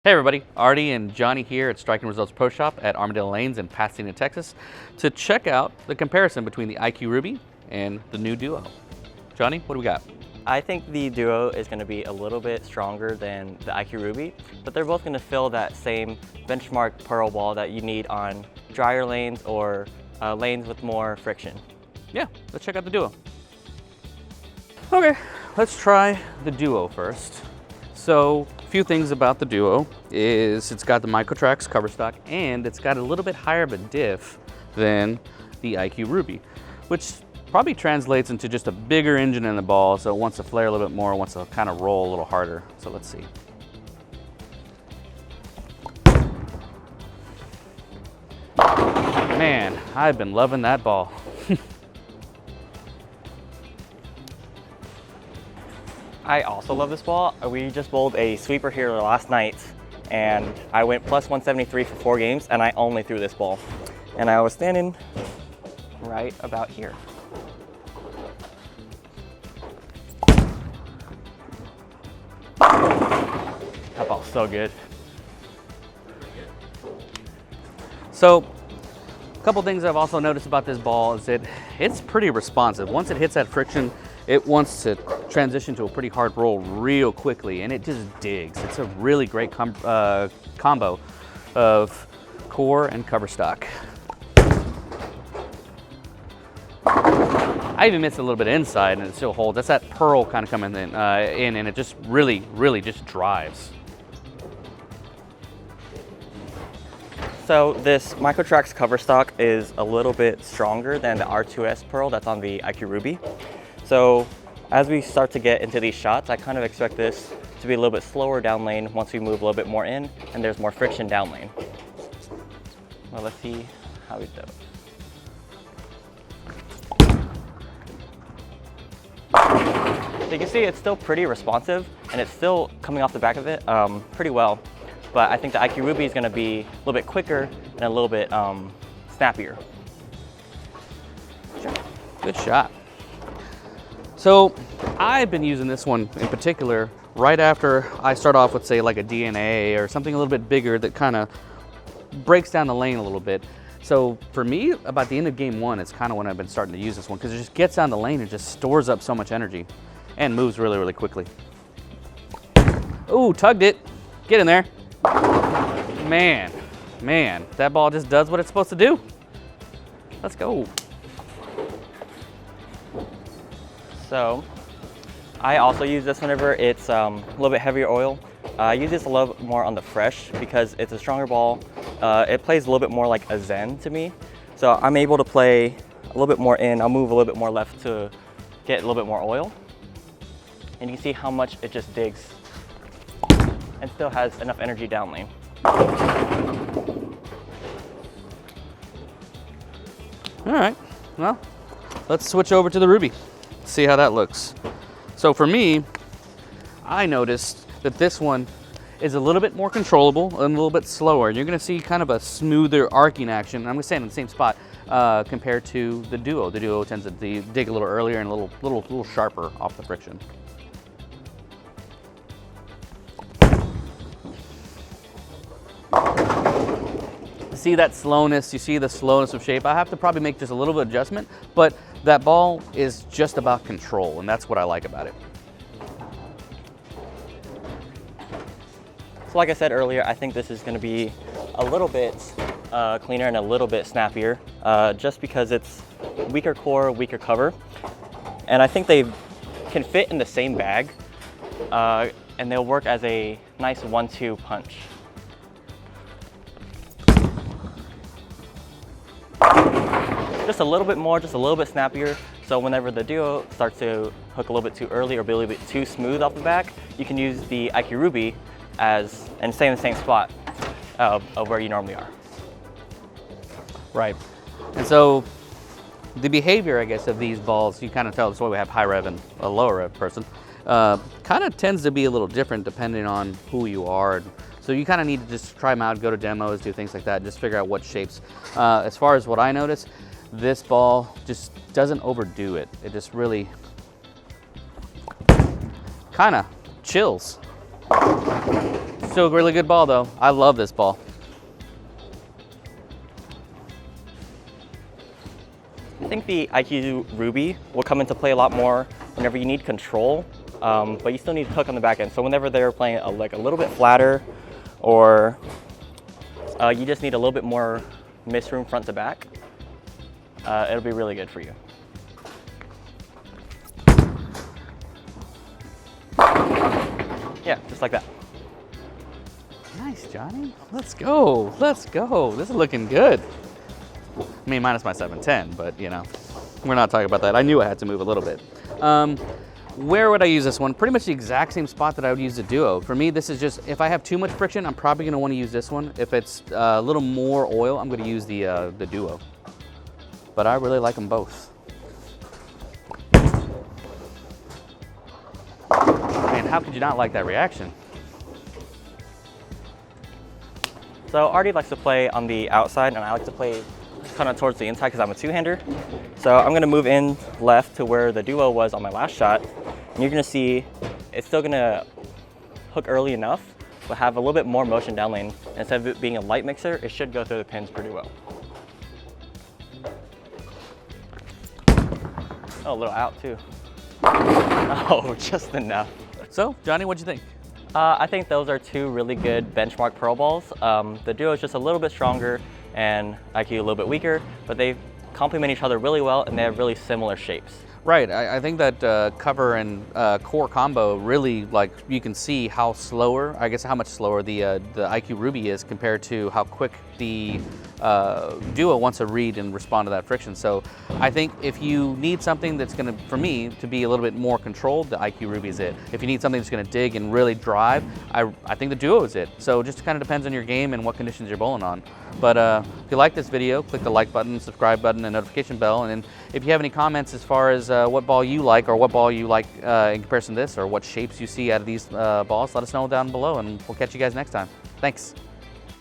Hey everybody, Artie and Johnny here at Striking Results Pro Shop at Armadale Lanes in Pasadena, Texas to check out the comparison between the IQ Ruby and the new Duo. Johnny, what do we got? I think the Duo is going to be a little bit stronger than the IQ Ruby, but they're both going to fill that same benchmark pearl ball that you need on drier lanes or lanes with more friction. Yeah, let's check out the Duo. Okay, let's try the Duo first. So, a few things about the Duo is it's got the Microtrax cover stock and it's got a little bit higher of a diff than the IQ Ruby, which probably translates into just a bigger engine in the ball, so it wants to flare a little bit more, wants to kind of roll a little harder. So let's see. Man, I've been loving that ball. I also love this ball. We just bowled a sweeper here last night and I went plus 173 for 4 games and I only threw this ball. And I was standing right about here. That ball's so good. So, a couple things I've also noticed about this ball is that it's pretty responsive. Once it hits that friction, it wants to transition to a pretty hard roll real quickly, and it just digs. It's a really great combo of core and cover stock. I even missed a little bit inside, and it still holds. That's that pearl kind of coming in, and it just really just drives. So this Microtrax cover stock is a little bit stronger than the R2S pearl that's on the IQ Ruby. So as we start to get into these shots, I kind of expect this to be a little bit slower down lane once we move a little bit more in and there's more friction down lane. Well, let's see how we do. So you can see it's still pretty responsive and it's still coming off the back of it pretty well. But I think the IQ Ruby is going to be a little bit quicker and a little bit snappier. Good shot. So I've been using this one in particular right after I start off with, say, like a DNA or something a little bit bigger that kind of breaks down the lane a little bit. So for me, about the end of game 1, it's kind of when I've been starting to use this one because it just gets down the lane and just stores up so much energy and moves really quickly. Ooh, tugged it. Get in there. Man, that ball just does what it's supposed to do. Let's go. So I also use this whenever it's a little bit heavier oil. I use this a little bit more on the fresh because it's a stronger ball. It plays a little bit more like a Zen to me. So I'm able to play a little bit more in. I'll move a little bit more left to get a little bit more oil. And you can see how much it just digs and still has enough energy down lane. All right, well, let's switch over to the Ruby. See how that looks. So for me, I noticed that this one is a little bit more controllable and a little bit slower. You're gonna see kind of a smoother arcing action. I'm gonna stand in the same spot compared to the Duo. The Duo tends to dig a little earlier and a little sharper off the friction. See that slowness, you see the slowness of shape. I have to probably make just a little bit of adjustment, but that ball is just about control, and that's what I like about it. So like I said earlier, I think this is going to be a little bit cleaner and a little bit snappier, just because it's weaker core, weaker cover. And I think they can fit in the same bag, and they'll work as a nice 1-2 punch. Just a little bit more, just a little bit snappier. So whenever the Duo starts to hook a little bit too early or be a little bit too smooth off the back, you can use the IQ Ruby and stay in the same spot of where you normally are. Right. And so the behavior, I guess, of these balls, you kind of tell that's why we have high rev and a lower rev person, kind of tends to be a little different depending on who you are. So you kind of need to just try them out, go to demos, do things like that, just figure out what shapes. As far as what I notice, this ball just doesn't overdo it. It just really kind of chills. Still a really good ball though. I love this ball. I think the IQ Ruby will come into play a lot more whenever you need control, but you still need hook on the back end. So whenever they're playing like a little bit flatter, or you just need a little bit more miss room front to back, it'll be really good for you. Yeah, just like that. Nice, Johnny. Let's go. Let's go. This is looking good. I mean, minus my 710, but you know, we're not talking about that. I knew I had to move a little bit. Where would I use this one? Pretty much the exact same spot that I would use the Duo. For me, this is just, if I have too much friction, I'm probably gonna wanna use this one. If it's a little more oil, I'm gonna use the Duo. But I really like them both. Man, how could you not like that reaction? So Artie likes to play on the outside, and I like to play kind of towards the inside because I'm a two-hander. So I'm going to move in left to where the Duo was on my last shot. And you're going to see it's still going to hook early enough, but have a little bit more motion down lane. Instead of it being a light mixer, it should go through the pins pretty well. Oh, a little out too. Oh, just enough. So, Johnny, what'd you think? I think those are two really good benchmark pro balls. The Duo is just a little bit stronger and IQ a little bit weaker, but they complement each other really well and they have really similar shapes. Right, I think that cover and core combo really, like, you can see how slower, I guess how much slower the IQ Ruby is compared to how quick the Duo wants to read and respond to that friction. So I think if you need something that's gonna, for me, to be a little bit more controlled, the IQ Ruby is it. If you need something that's gonna dig and really drive, I think the Duo is it. So it just kind of depends on your game and what conditions you're bowling on. But if you like this video, click the like button, subscribe button, and notification bell. And then if you have any comments as far as what ball you like, or what ball you like in comparison to this, or what shapes you see out of these balls, let us know down below, and we'll catch you guys next time. Thanks.